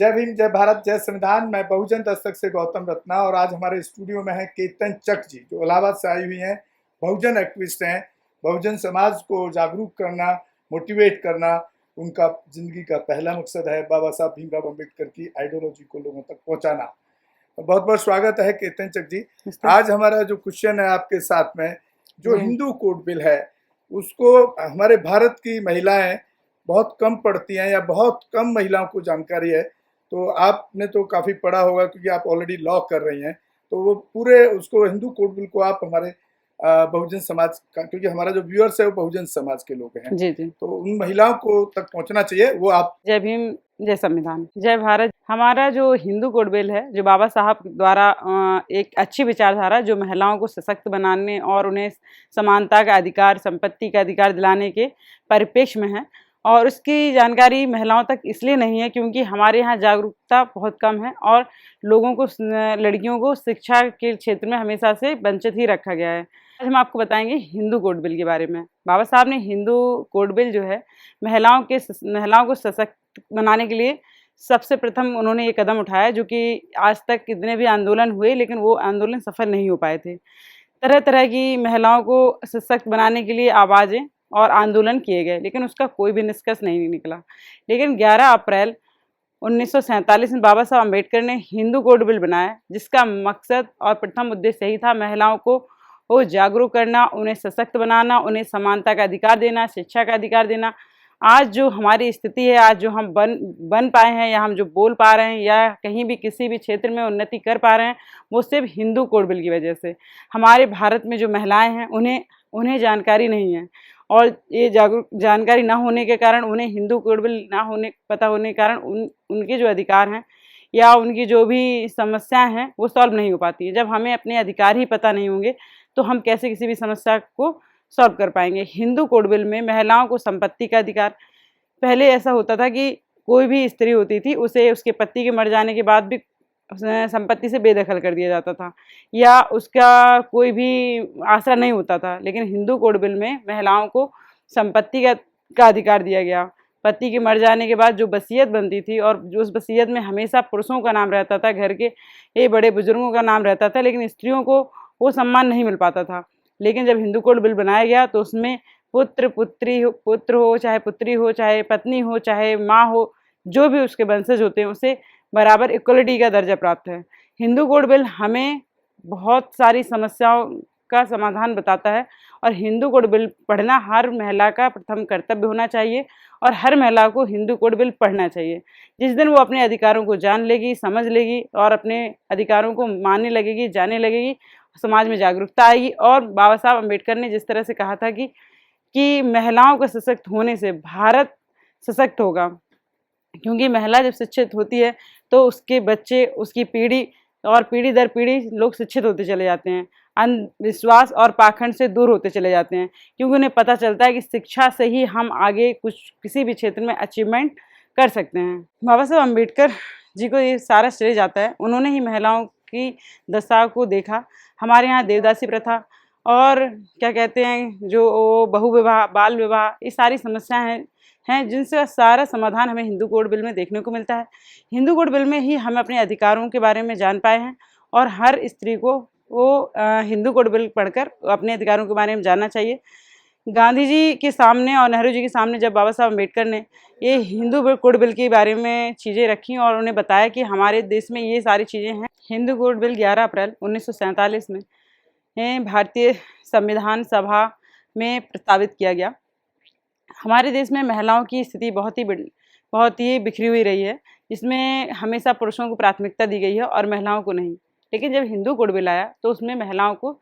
जय भीम, जय भारत, जय संविधान। मैं बहुजन दस्तक से गौतम रत्ना और आज हमारे स्टूडियो में है केतन चक जी, जो इलाहाबाद से आई हुई हैं, बहुजन एक्टिविस्ट हैं। बहुजन समाज को जागरूक करना, मोटिवेट करना उनका जिंदगी का पहला मकसद है। बाबा साहब भीमराव अम्बेडकर की आइडियोलॉजी को लोगों तक पहुंचाना। बहुत बहुत स्वागत है केतन चक जी। आज हमारा जो क्वेश्चन है आपके साथ में, जो हिंदू कोड बिल है उसको हमारे भारत की महिलाएं बहुत कम पढ़ती हैं या बहुत कम महिलाओं को जानकारी है। तो आपने तो काफ़ी पढ़ा होगा क्योंकि आप ऑलरेडी लॉ कर रही हैं। तो वो पूरे उसको हिंदू कोड बिल को आप हमारे बहुजन समाज का, क्योंकि हमारा जो व्यूअर्स है वो बहुजन समाज के लोग हैं, जी जी, तो उन महिलाओं को तक पहुंचना चाहिए, वो आप। जय भीम, जय संविधान, जय भारत। हमारा जो हिंदू कोड बिल है, जो बाबा साहब द्वारा एक अच्छी विचारधारा जो महिलाओं को सशक्त बनाने और उन्हें समानता का अधिकार, संपत्ति का अधिकार दिलाने के परिप्रेक्ष्य में है। और उसकी जानकारी महिलाओं तक इसलिए नहीं है क्योंकि हमारे यहाँ जागरूकता बहुत कम है और लोगों को, लड़कियों को शिक्षा के क्षेत्र में हमेशा से वंचित ही रखा गया है। आज हम आपको बताएंगे हिंदू कोड बिल के बारे में। बाबा साहब ने हिंदू कोड बिल जो है महिलाओं को सशक्त बनाने के लिए सबसे प्रथम उन्होंने ये कदम उठाया, जो कि आज तक कितने भी आंदोलन हुए लेकिन वो आंदोलन सफल नहीं हो पाए थे। तरह तरह की महिलाओं को सशक्त बनाने के लिए आवाज़ें और आंदोलन किए गए लेकिन उसका कोई भी निष्कर्ष नहीं निकला। लेकिन 11 अप्रैल 1947 में बाबा साहब अम्बेडकर ने हिंदू कोड बिल बनाया, जिसका मकसद और प्रथम उद्देश्य यही था महिलाओं को जागरूक करना, उन्हें सशक्त बनाना, उन्हें समानता का अधिकार देना, शिक्षा का अधिकार देना। आज जो हमारी स्थिति है, आज जो हम बन पाए हैं या हम जो बोल पा रहे हैं या कहीं भी किसी भी क्षेत्र में उन्नति कर पा रहे हैं, वो सिर्फ हिंदू कोड बिल की वजह से। हमारे भारत में जो महिलाएं हैं उन्हें जानकारी नहीं है और ये जानकारी ना होने के कारण, उन्हें हिंदू कोड बिल पता होने के कारण उनके जो अधिकार हैं या उनकी जो भी समस्याएं हैं वो सॉल्व नहीं हो पाती है। जब हमें अपने अधिकार ही पता नहीं होंगे तो हम कैसे किसी भी समस्या को सॉल्व कर पाएंगे। हिंदू कोड बिल में महिलाओं को संपत्ति का अधिकार, पहले ऐसा होता था कि कोई भी स्त्री होती थी उसे उसके पति के मर जाने के बाद भी संपत्ति से बेदखल कर दिया जाता था या उसका कोई भी आसरा नहीं होता था। लेकिन हिंदू कोड बिल में महिलाओं को संपत्ति का अधिकार दिया गया। पति के मर जाने के बाद जो वसीयत बनती थी और जो उस वसीयत में हमेशा पुरुषों का नाम रहता था, घर के ये बड़े बुजुर्गों का नाम रहता था, लेकिन स्त्रियों को वो सम्मान नहीं मिल पाता था। लेकिन जब हिंदू कोड बिल बनाया गया तो उसमें पुत्र हो, चाहे पुत्री हो, चाहे पत्नी हो, चाहे माँ हो, जो भी उसके वंशज होते हैं उसे बराबर इक्वलिटी का दर्जा प्राप्त है। हिंदू कोड बिल हमें बहुत सारी समस्याओं का समाधान बताता है और हिंदू कोड बिल पढ़ना हर महिला का प्रथम कर्तव्य होना चाहिए और हर महिला को हिंदू कोड बिल पढ़ना चाहिए। जिस दिन वो अपने अधिकारों को जान लेगी, समझ लेगी और अपने अधिकारों को मानने लगेगी, जानने लगेगी, समाज में जागरूकता आएगी। और बाबा साहब अम्बेडकर ने जिस तरह से कहा था कि महिलाओं के सशक्त होने से भारत सशक्त होगा, क्योंकि महिला जब शिक्षित होती है तो उसके बच्चे, उसकी पीढ़ी और पीढ़ी दर पीढ़ी लोग शिक्षित होते चले जाते हैं, अंधविश्वास और पाखंड से दूर होते चले जाते हैं, क्योंकि उन्हें पता चलता है कि शिक्षा से ही हम आगे किसी भी क्षेत्र में अचीवमेंट कर सकते हैं। बाबा साहब अम्बेडकर जी को ये सारा श्रेय जाता है। उन्होंने ही महिलाओं की दशा को देखा। हमारे यहाँ देवदासी प्रथा और क्या कहते हैं, जो बहु विवाह, बाल विवाह, ये सारी समस्याएं हैं जिनसे सारा समाधान हमें हिंदू कोड बिल में देखने को मिलता है। हिंदू कोड बिल में ही हम अपने अधिकारों के बारे में जान पाए हैं और हर स्त्री को हिंदू कोड बिल पढ़कर अपने अधिकारों के बारे में जानना चाहिए। गांधी जी के सामने और नेहरू जी के सामने जब बाबा साहब अम्बेडकर ने ये हिंदू कोड बिल के बारे में चीज़ें रखी और उन्हें बताया कि हमारे देश में ये सारी चीज़ें हैं। हिंदू कोड बिल 11 अप्रैल 1947 में भारतीय संविधान सभा में प्रस्तावित किया गया। हमारे देश में महिलाओं की स्थिति बहुत ही बिखरी हुई रही है, जिसमें हमेशा पुरुषों को प्राथमिकता दी गई है और महिलाओं को नहीं। लेकिन जब हिंदू कोड बिल आया तो उसमें महिलाओं को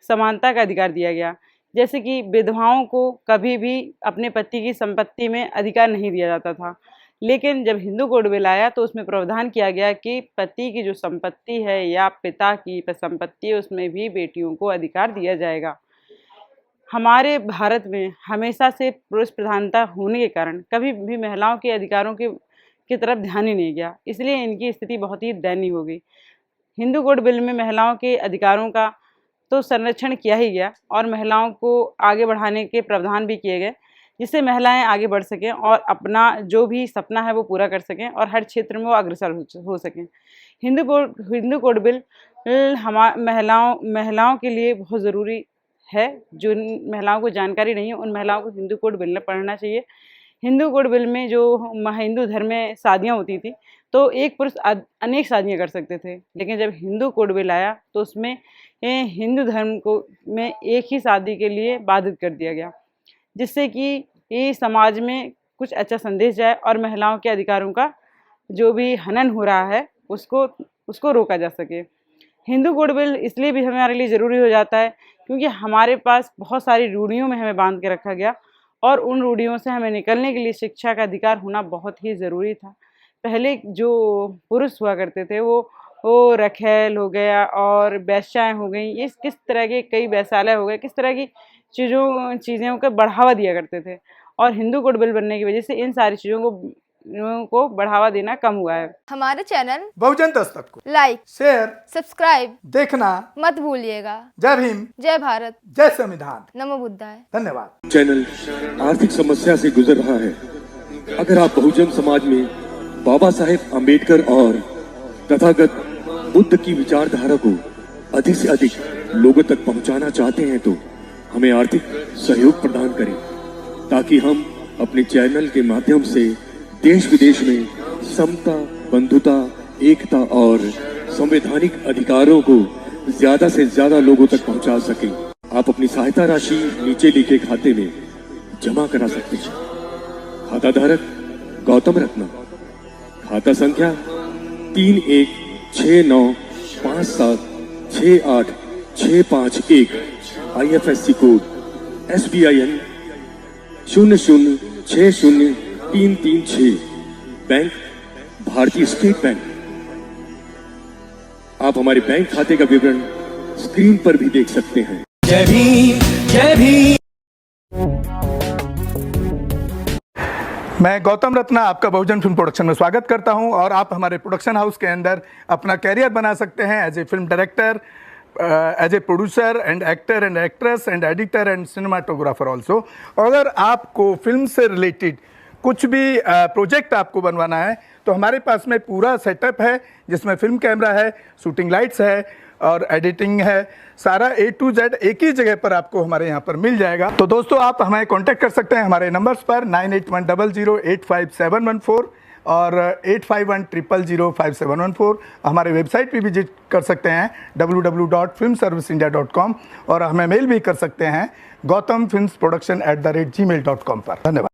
समानता का अधिकार दिया गया, जैसे कि विधवाओं को कभी भी अपने पति की संपत्ति में अधिकार नहीं दिया जाता था। लेकिन जब हिंदू कोड बिल आया तो उसमें प्रावधान किया गया कि पति की जो संपत्ति है या पिता की संपत्ति है उसमें भी बेटियों को अधिकार दिया जाएगा। हमारे भारत में हमेशा से पुरुष प्रधानता होने के कारण कभी भी महिलाओं के अधिकारों की तरफ ध्यान ही नहीं गया, इसलिए इनकी स्थिति बहुत ही दयनीय हो गई। हिंदू कोड बिल में महिलाओं के अधिकारों का तो संरक्षण किया ही गया और महिलाओं को आगे बढ़ाने के प्रावधान भी किए गए, जिससे महिलाएं आगे बढ़ सकें और अपना जो भी सपना है वो पूरा कर सकें और हर क्षेत्र में वो अग्रसर हो सकें। हिंदू कोड बिल महिलाओं के लिए बहुत ज़रूरी है। जो महिलाओं को जानकारी नहीं है उन महिलाओं को हिंदू कोड बिल पढ़ना चाहिए। हिंदू कोड बिल में जो हिंदू धर्म में शादियाँ होती थी तो एक पुरुष अनेक शादियाँ कर सकते थे, लेकिन जब हिंदू कोड बिल आया तो उसमें हिंदू धर्म को में एक ही शादी के लिए बाधित कर दिया गया, जिससे कि ये समाज में कुछ अच्छा संदेश जाए और महिलाओं के अधिकारों का जो भी हनन हो रहा है उसको रोका जा सके। हिंदू कोड बिल इसलिए भी हमारे लिए ज़रूरी हो जाता है क्योंकि हमारे पास बहुत सारी रूढ़ियों में हमें बांध के रखा गया और उन रूढ़ियों से हमें निकलने के लिए शिक्षा का अधिकार होना बहुत ही ज़रूरी था। पहले जो पुरुष हुआ करते थे वो रखेल हो गया और वेश्याएँ हो गई, इस किस तरह के कई वैश्यालय हो गए, किस तरह की चीज़ों को बढ़ावा दिया करते थे और हिंदू कोड बिल बनने की वजह से इन सारी चीज़ों को बढ़ावा देना कम हुआ है। हमारे चैनल बहुजन दस्तक को लाइक, शेयर, सब्सक्राइब देखना मत भूलिएगा। जय भीम, जय भारत, जय संविधान, नमो बुद्धाय। धन्यवाद। चैनल आर्थिक समस्या से गुजर रहा है। अगर आप बहुजन समाज में बाबा साहेब अम्बेडकर और तथागत बुद्ध की विचारधारा को अधिक से अधिक लोगों तक पहुंचाना चाहते हैं तो हमें आर्थिक सहयोग प्रदान करें, ताकि हम अपने चैनल के माध्यम से देश विदेश में समता, बंधुता, एकता और संवैधानिक अधिकारों को ज्यादा से ज्यादा लोगों तक पहुंचा सकें। आप अपनी सहायता राशि नीचे लिखे खाते में जमा करा सकते हैं। खाता धारक गौतम रत्ना, खाता संख्या 316957686551, IFSC कोड SBIN 0060336, बैंक भारतीय स्टेट बैंक। आप हमारे बैंक खाते का विवरण स्क्रीन पर भी देख सकते हैं। जय भीम, जय भीम। मैं गौतम रत्ना आपका बहुजन फिल्म प्रोडक्शन में स्वागत करता हूं और आप हमारे प्रोडक्शन हाउस के अंदर अपना कैरियर बना सकते हैं as a film director, as a producer and actor and actress and editor and cinematographer also. अगर आपको फिल्म से रिलेटेड कुछ भी प्रोजेक्ट आपको बनवाना है तो हमारे पास में पूरा सेटअप है, जिसमें फिल्म कैमरा है, शूटिंग लाइट्स है और एडिटिंग है। सारा A to Z एक ही जगह पर आपको हमारे यहाँ पर मिल जाएगा। तो दोस्तों आप हमें कांटेक्ट कर सकते हैं हमारे नंबर्स पर 9810085714 और 8510005714। हमारे वेबसाइट पे विजिट कर सकते हैं www.filmserviceindia.com और हमें मेल भी कर सकते हैं gautamfilmsproduction@gmail.com पर। धन्यवाद।